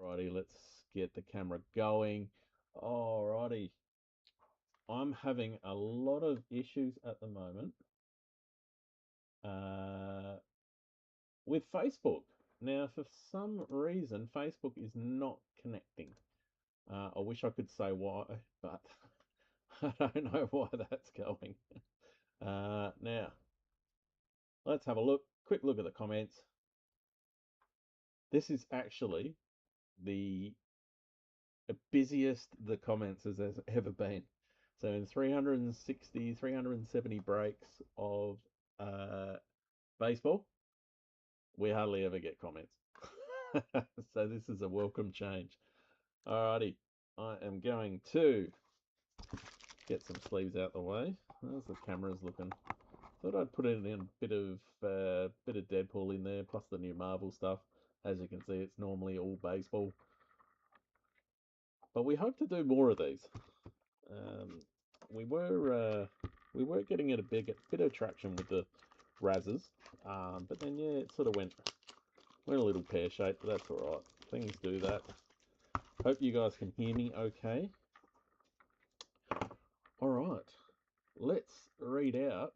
Alrighty, let's get the camera going. Alrighty, I'm having a lot of issues at the moment uh, with Facebook. Now, for some reason, Facebook is not connecting. I wish I could say why, but I don't know why that's going. Now, let's have a quick look at the comments. This is actually the busiest the comments has ever been. So in 360, 370 breaks of baseball, we hardly ever get comments. So this is a welcome change. Alrighty, I am going to get some sleeves out the way. As the camera's looking, thought I'd put in a bit of Deadpool in there, plus the new Marvel stuff. As you can see, it's normally all baseball, but we hope to do more of these. Um, we were getting a bit of traction with the Razzes, but then yeah, it sort of went a little pear shaped. But that's all right. Things do that. Hope you guys can hear me okay. All right, let's read out.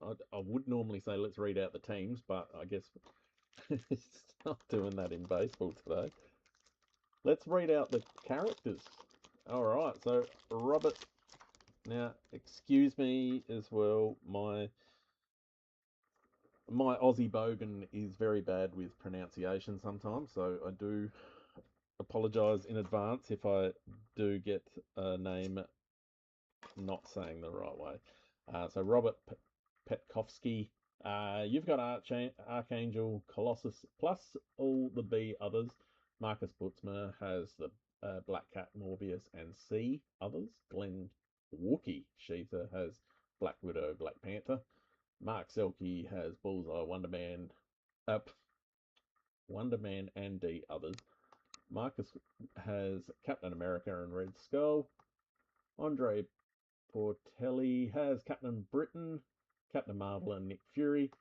I would normally say let's read out the teams, but I guess it's not doing that in baseball today. Let's read out the characters. All right, so Robert. Now, excuse me as well. My Aussie bogan is very bad with pronunciation sometimes, so I do apologise in advance if I do get a name not saying the right way. So Robert Petkovsky, you've got Archangel Colossus plus all the B others. Marcus Butzmer has the Black Cat Morbius and C others. Glenn Wookie Sheether has Black Widow, Black Panther. Mark Selke has Bullseye, Wonder Man and D others. Marcus has Captain America and Red Skull. Andre Portelli has Captain Britain, Captain Marvel and Nick Fury.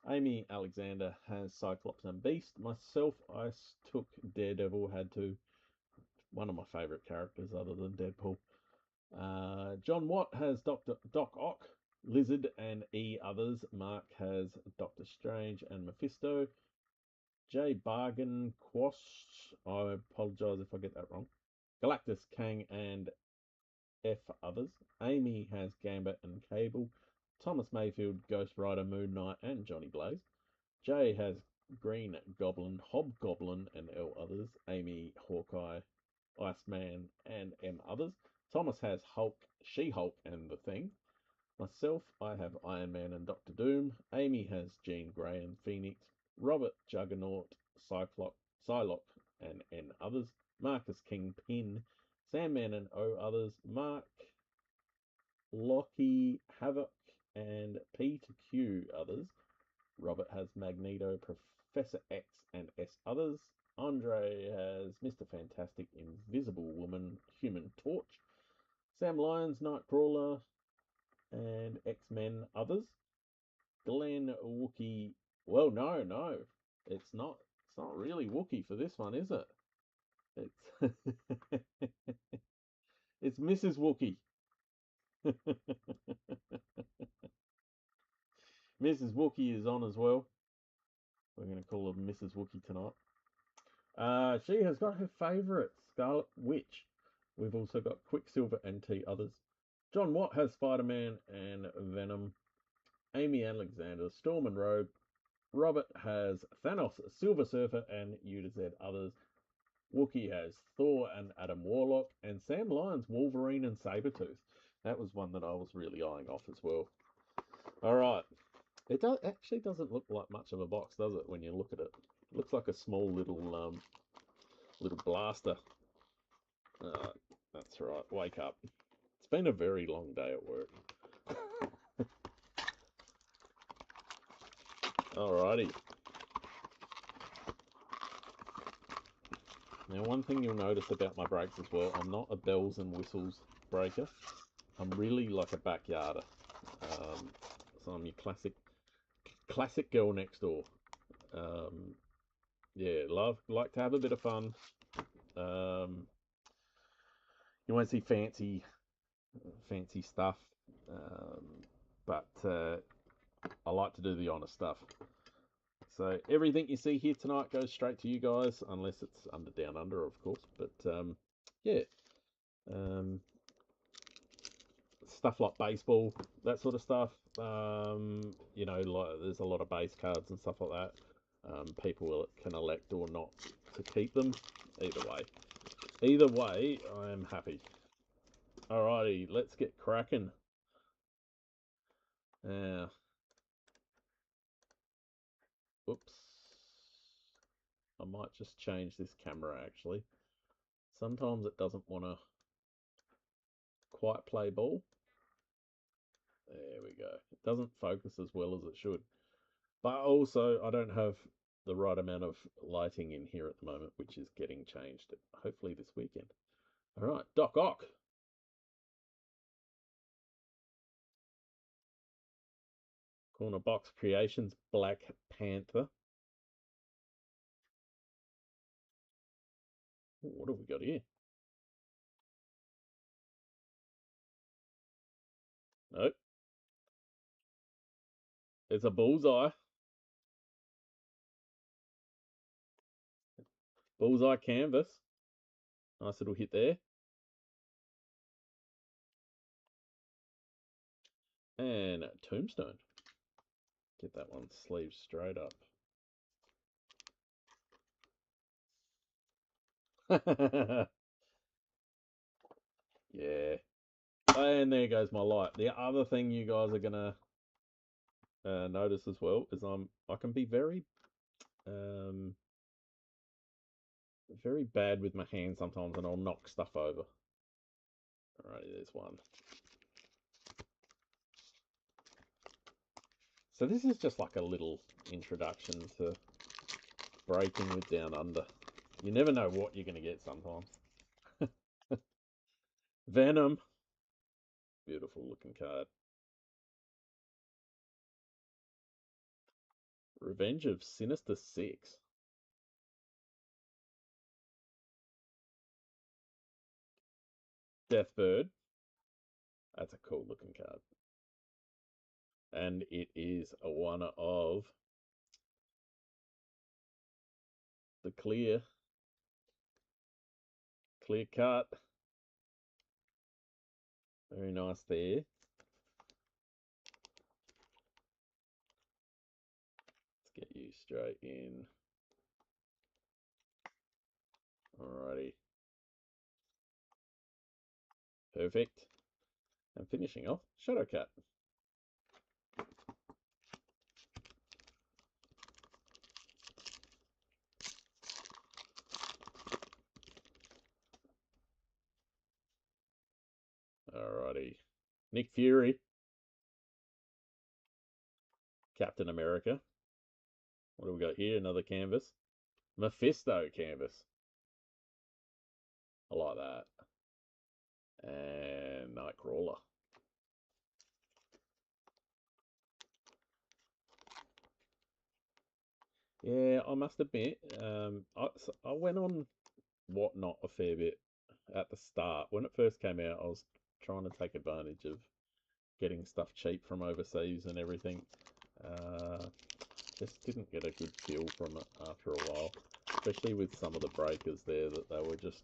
Amy Alexander has Cyclops and Beast. Myself, I took Daredevil, had to. One of my favourite characters other than Deadpool. John Watt has Doc Ock, Lizard and E others. Mark has Doctor Strange and Mephisto. J Bargain Quash, I apologise if I get that wrong. Galactus, Kang and F others. Amy has Gambit and Cable. Thomas Mayfield, Ghost Rider, Moon Knight and Johnny Blaze. Jay has Green Goblin, Hobgoblin and L others. Amy, Hawkeye, Iceman and M others. Thomas has Hulk, She-Hulk and The Thing. Myself, I have Iron Man and Doctor Doom. Amy has Jean Grey and Phoenix. Robert, Juggernaut, Psylocke and N others. Marcus, Kingpin, Sandman and O others. Mark, Loki, Havoc and P to Q others. Robert has Magneto, Professor X and S others. Andre has Mr. Fantastic, Invisible Woman, Human Torch. Sam Lyons, Nightcrawler and X-Men others. Glenn Wookie. Well, no, it's not. It's not really Wookie for this one, is it? It's it's Mrs. Wookie. Mrs. Wookie is on as well. We're going to call her Mrs. Wookie tonight. She has got her favourite, Scarlet Witch. We've also got Quicksilver and T others. John Watt has Spider-Man and Venom. Amy Alexander, Storm and Rogue. Robert has Thanos, Silver Surfer and U to Z others. Wookie has Thor and Adam Warlock. And Sam Lyons, Wolverine and Sabretooth. That was one that I was really eyeing off as well. Alright. It actually doesn't look like much of a box, does it, when you look at it? It looks like a small little blaster. That's right, wake up. It's been a very long day at work. Alrighty. Now, one thing you'll notice about my breaks as well, I'm not a bells and whistles breaker. I'm really like a backyarder. So I'm your classic girl next door. yeah, like to have a bit of fun. You won't see fancy stuff, um, but I like to do the honest stuff. So everything you see here tonight goes straight to you guys, unless it's under Down Under, of course. But yeah, um, stuff like baseball, that sort of stuff. Like there's a lot of base cards and stuff like that. People can elect or not to keep them. Either way, I am happy. Alrighty, let's get cracking. Oops. I might just change this camera actually. Sometimes it doesn't want to quite play ball. There we go. It doesn't focus as well as it should. But also, I don't have the right amount of lighting in here at the moment, which is getting changed hopefully this weekend. All right, Doc Ock. Corner Box Creations, Black Panther. Ooh, what have we got here? Nope. It's a bullseye. Bullseye canvas. Nice little hit there. And Tombstone. Get that one sleeve straight up. Yeah. And there goes my light. The other thing you guys are gonna notice as well is I can be very very bad with my hands sometimes, and I'll knock stuff over. Alrighty, there's one. So this is just like a little introduction to breaking with Down Under. You never know what you're going to get sometimes. Venom. Beautiful looking card. Revenge of Sinister Six. Deathbird. That's a cool looking card. And it is one of the clear cut. Very nice there. Let's get you straight in. Alrighty. Perfect. And finishing off, Shadowcat. Alrighty. Nick Fury. Captain America. What do we got here? Another canvas. Mephisto canvas. I like that. And Nightcrawler. Yeah, I must admit, I went on Whatnot a fair bit at the start. When it first came out, I was trying to take advantage of getting stuff cheap from overseas and everything. Just didn't get a good feel from it after a while, especially with some of the breakers there, that they were just,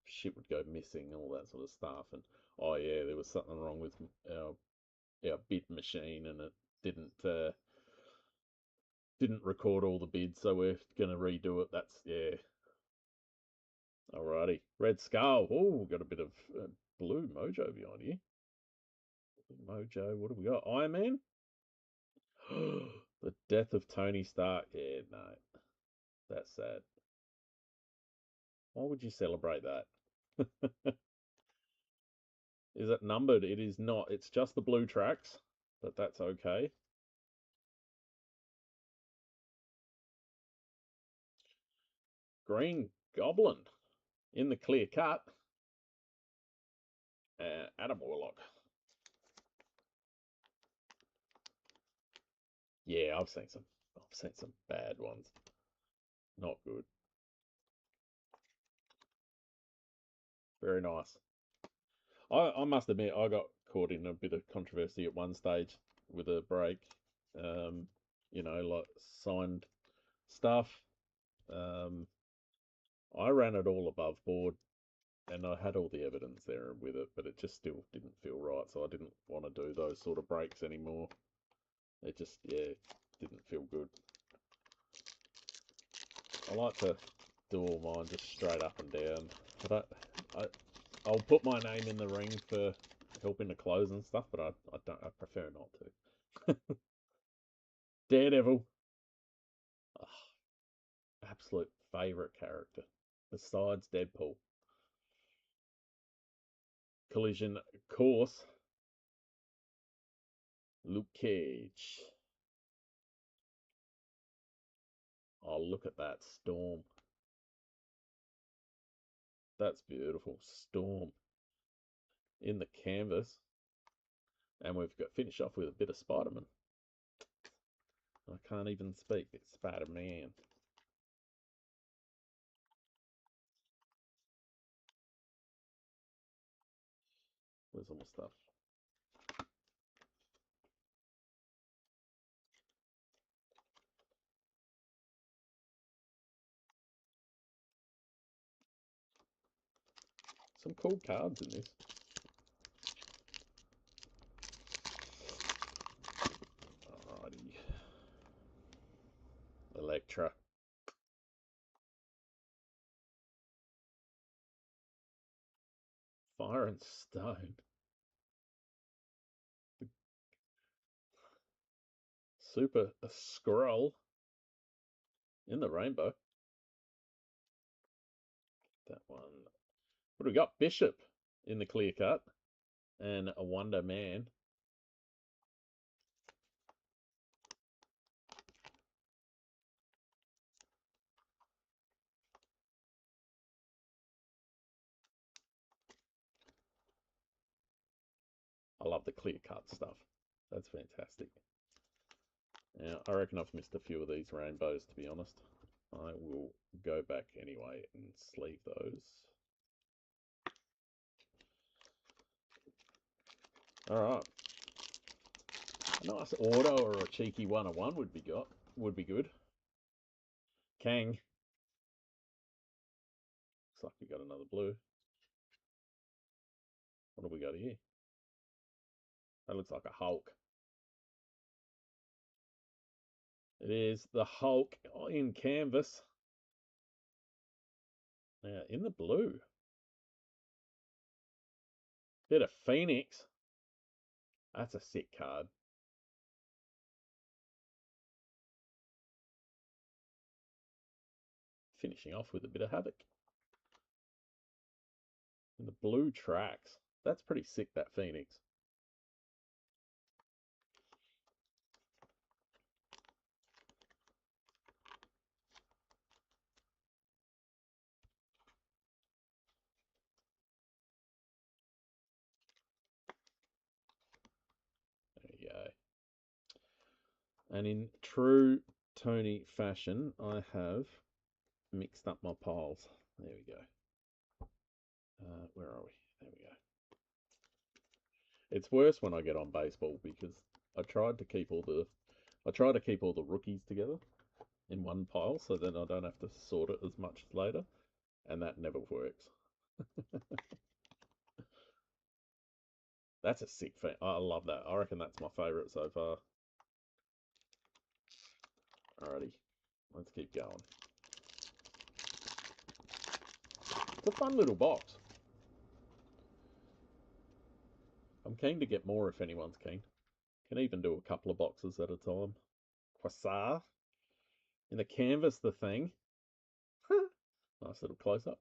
shit would go missing, all that sort of stuff. And oh yeah, there was something wrong with our bid machine, and it didn't record all the bids, so we're gonna redo it. That's yeah. Alrighty, Red Skull. Oh, got a bit of blue mojo behind here. Mojo. What have we got? Iron Man. The death of Tony Stark. Yeah, no, that's sad. Why would you celebrate that? Is it numbered? It is not. It's just the blue tracks, but that's okay. Green Goblin in the clear cut. Adam Warlock. Yeah, I've seen some bad ones. Not good. Very nice. I must admit, I got caught in a bit of controversy at one stage with a break. Um, like signed stuff. Um, I ran it all above board and I had all the evidence there with it, but it just still didn't feel right. So I didn't want to do those sort of breaks anymore. It just, yeah, didn't feel good. I like to do all mine just straight up and down. I'll put my name in the ring for helping to close and stuff, but I don't. I prefer not to. Daredevil, oh, absolute favorite character besides Deadpool. Collision course, Luke Cage. Oh, look at that Storm. That's beautiful. Storm in the canvas. And we've got finished off with a bit of Spider-Man. I can't even speak. It's Spider-Man. Where's all my stuff? Some cool cards in this. Alrighty. Elektra. Fire and Stone. Super Skrull in the rainbow. That one. What do we got? Bishop in the clear cut. And a Wonder Man. I love the clear cut stuff. That's fantastic. Now, I reckon I've missed a few of these rainbows, to be honest. I will go back anyway and sleeve those. Alright. A nice auto or a cheeky 101 would be good. Kang. Looks like we got another blue. What have we got here? That looks like a Hulk. It is the Hulk in canvas. Now, in the blue. Bit of Phoenix. That's a sick card. Finishing off with a bit of Havoc. And the blue tracks. That's pretty sick, that Phoenix. There you go. And in true Tony fashion, I have mixed up my piles. There we go. Where are we? There we go. It's worse when I get on baseball because I tried to keep all the rookies together in one pile so then I don't have to sort it as much later, and that never works. That's a sick thing. I love that. I reckon that's my favourite so far. Alrighty, let's keep going. It's a fun little box. I'm keen to get more if anyone's keen. Can even do a couple of boxes at a time. Quasar. In the canvas, the thing. Nice little close up.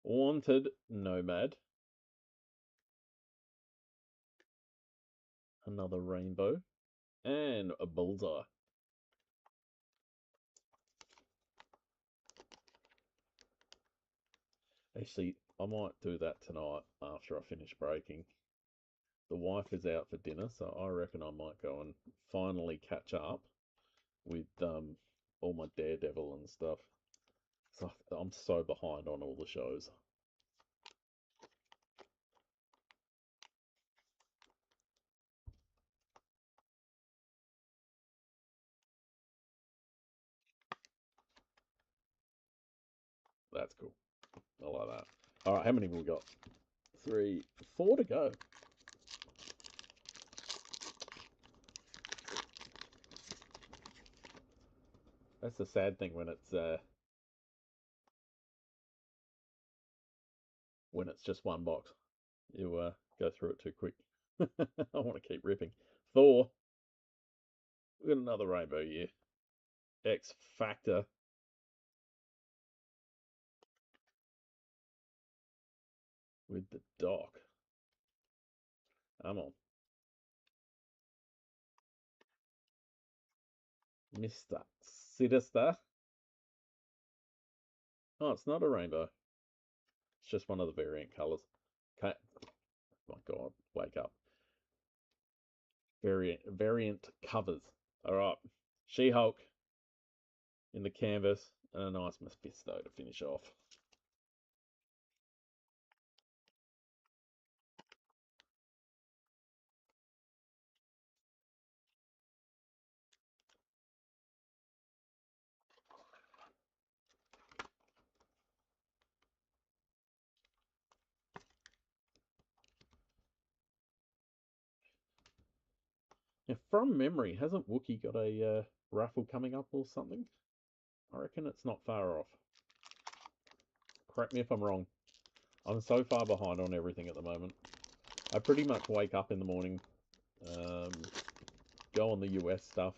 Wanted Nomad. Another rainbow. And a bullseye. Actually, I might do that tonight after I finish breaking. The wife is out for dinner, so I reckon I might go and finally catch up with all my Daredevil and stuff. So I'm so behind on all the shows. That's cool. I like that. All right, how many have we got? 3, 4 to go. That's the sad thing when it's just one box. You go through it too quick. I want to keep ripping. Thor. We got another rainbow here. X Factor. With the Doc. Come on. Mr. Sinister. Oh, it's not a rainbow. It's just one of the variant colours. Okay. My God, wake up. Variant covers. All right. She-Hulk in the canvas and a nice Mephisto to finish off. Now, from memory, hasn't Wookiee got a raffle coming up or something? I reckon it's not far off. Correct me if I'm wrong. I'm so far behind on everything at the moment. I pretty much wake up in the morning, go on the US stuff,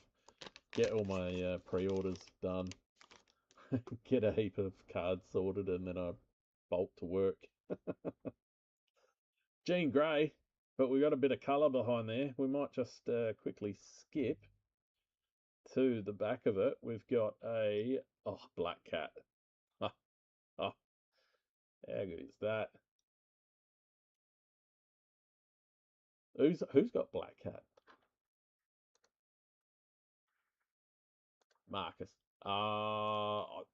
get all my pre-orders done, get a heap of cards sorted, and then I bolt to work. Jean Grey, but we got a bit of colour behind there. We might just quickly skip to the back of it. We've got a Black Cat. Oh, how good is that? Who's got Black Cat? Marcus. For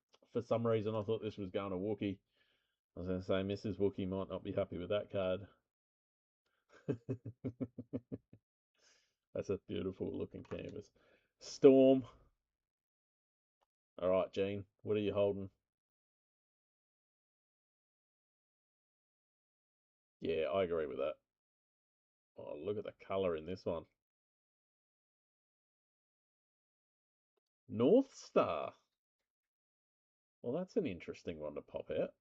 some reason I thought this was going to Wookiee. I was going to say Mrs. Wookiee might not be happy with that card. That's a beautiful looking canvas. Storm. All right, Gene, what are you holding? Yeah, I agree with that. Oh, look at the colour in this one. North Star. Well, that's an interesting one to pop out.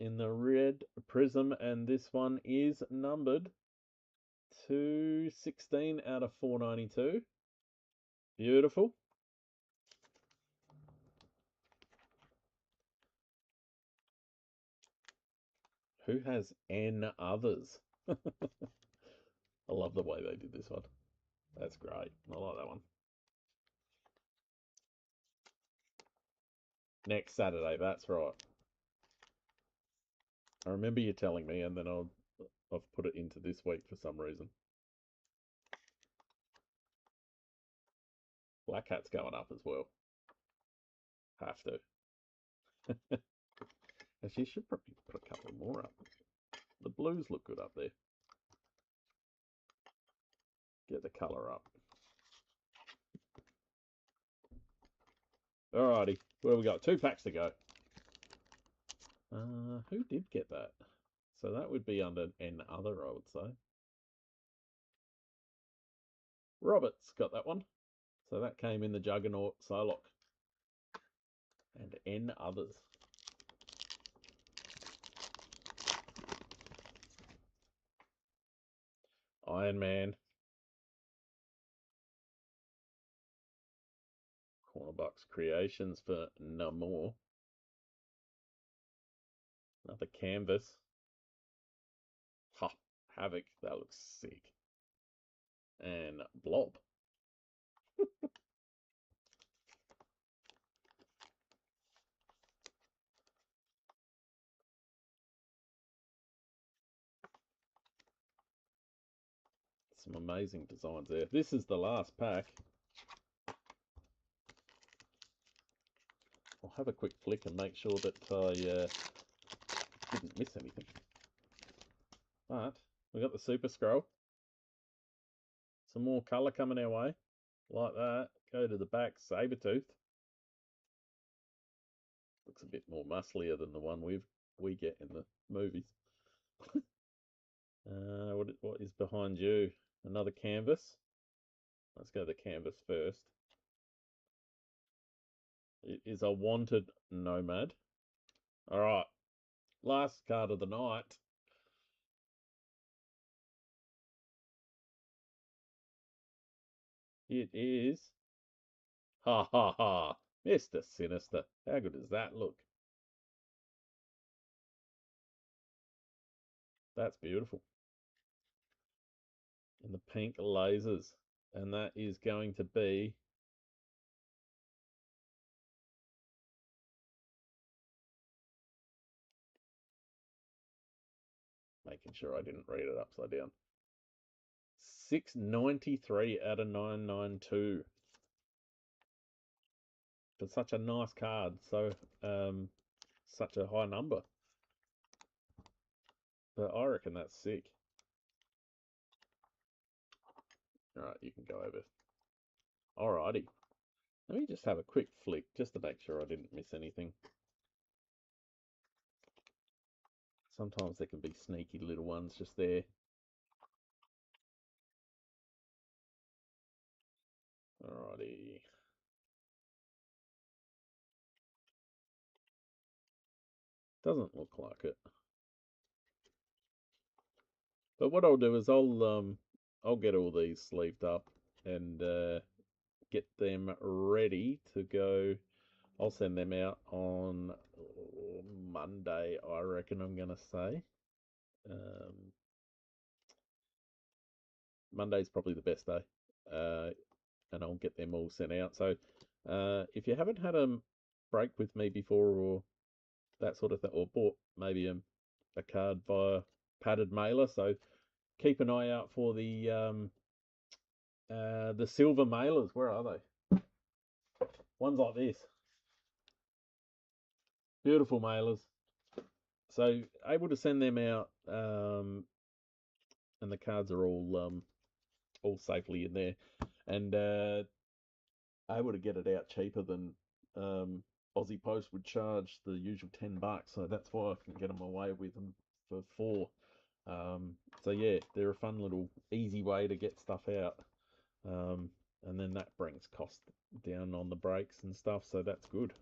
In the red prism, and this one is numbered 216 out of 492. Beautiful. Who has N others? I love the way they did this one. That's great. I like that one. Next Saturday, that's right. I remember you telling me, and then I've put it into this week for some reason. Black Cat's going up as well. Have to. Actually, you should probably put a couple more up. The blues look good up there. Get the colour up. Alrighty, well, we got 2 packs to go. Who did get that? So that would be under N other, I would say. Roberts got that one. So that came in the Juggernaut Psylocke. And N others. Iron Man. Cornerbox Creations for Namor. Another canvas. Ha! Havoc. That looks sick. And Blob. some amazing designs there. This is the last pack. I'll have a quick flick and make sure that I didn't miss anything. But we got the Super Scroll. Some more colour coming our way. Like that. Go to the back, Sabretooth. Looks a bit more musclier than the one we get in the movies. What is behind you? Another canvas. Let's go to the canvas first. It is a Wanted Nomad. All right, last card of the night. It is, ha ha ha, Mr. Sinister. How good does that look? That's beautiful. And the pink lasers. And that is going to be making sure I didn't read it upside down. 693 out of 992. For such a nice card, so such a high number. But I reckon that's sick. Alright, you can go over. Alrighty. Let me just have a quick flick just to make sure I didn't miss anything. Sometimes there can be sneaky little ones just there. Alrighty. Doesn't look like it. But what I'll do is I'll get all these sleeved up and get them ready to go. I'll send them out on Monday, I reckon I'm going to say. Monday's probably the best day. And I'll get them all sent out. So if you haven't had a break with me before or that sort of thing, or bought maybe a card via padded mailer, so keep an eye out for the silver mailers. Where are they? Ones like this. Beautiful mailers. So able to send them out, and the cards are all safely in there, and able to get it out cheaper than Aussie Post would charge the usual $10. So that's why I can get them away with them for $4. So yeah, they're a fun little easy way to get stuff out, and then that brings cost down on the breaks and stuff, so that's good.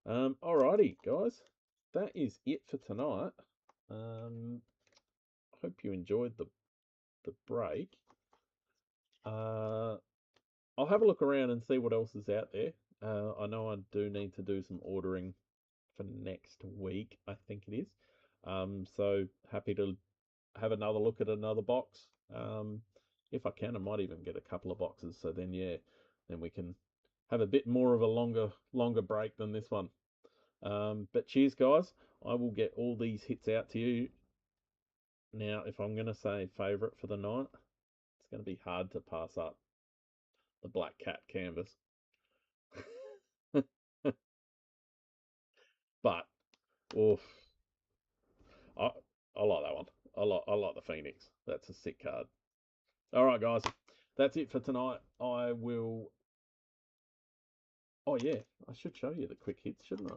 Alrighty guys, that is it for tonight. Hope you enjoyed the break. I'll have a look around and see what else is out there. I know I do need to do some ordering for next week, I think it is. So happy to have another look at another box. If I can, I might even get a couple of boxes. So then, yeah, then we can have a bit more of a longer break than this one. But cheers, guys. I will get all these hits out to you. Now, if I'm going to say favourite for the night, it's going to be hard to pass up the Black Cat canvas. But, oof, I like that one. I like the Phoenix. That's a sick card. All right, guys, that's it for tonight. I will. Oh yeah, I should show you the quick hits, shouldn't I?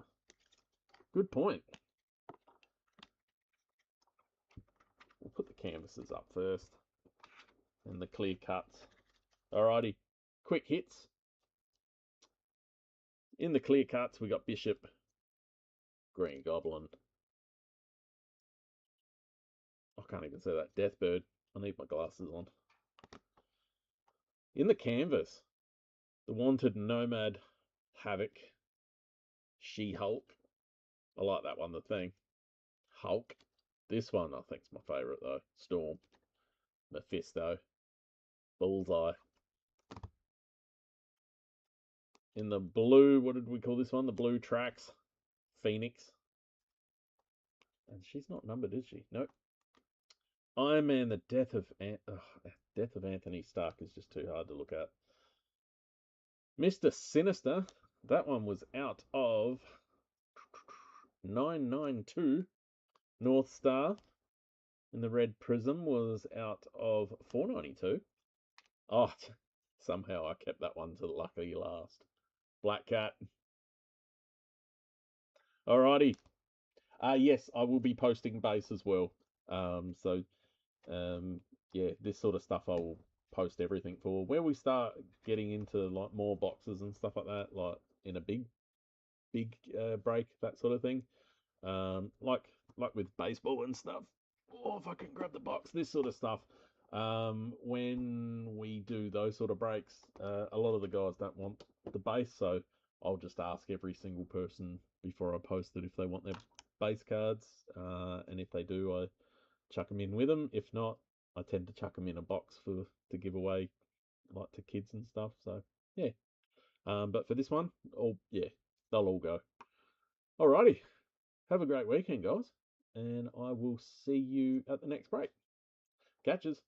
Good point. We'll put the canvases up first, and the clear cuts. Alrighty, quick hits. In the clear cuts, we got Bishop, Green Goblin. I can't even say that. Deathbird. I need my glasses on. In the canvas, the Wanted Nomad, Havoc, She-Hulk. I like that one, the thing. Hulk. This one I think is my favourite though. Storm, Mephisto, Bullseye. In the blue, what did we call this one? The blue tracks, Phoenix. And she's not numbered, is she? Nope. Iron Man, the Death of Death of Anthony Stark is just too hard to look at. Mr. Sinister, that one was out of 992. North Star in the red prism was out of 492. Oh, somehow I kept that one to the lucky last. Black Cat. Alrighty. Yes, I will be posting base as well. Yeah, this sort of stuff I will post everything for. Where we start getting into like more boxes and stuff like that, like in a big break, that sort of thing. Like with baseball and stuff. Oh, if I can grab the box, this sort of stuff. When we do those sort of breaks, a lot of the guys don't want the base, so I'll just ask every single person before I post it if they want their base cards, and if they do, I chuck them in with them. If not, I tend to chuck them in a box to give away, like to kids and stuff. So yeah. But for this one, they'll all go. Alrighty. Have a great weekend, guys, and I will see you at the next break. Catches.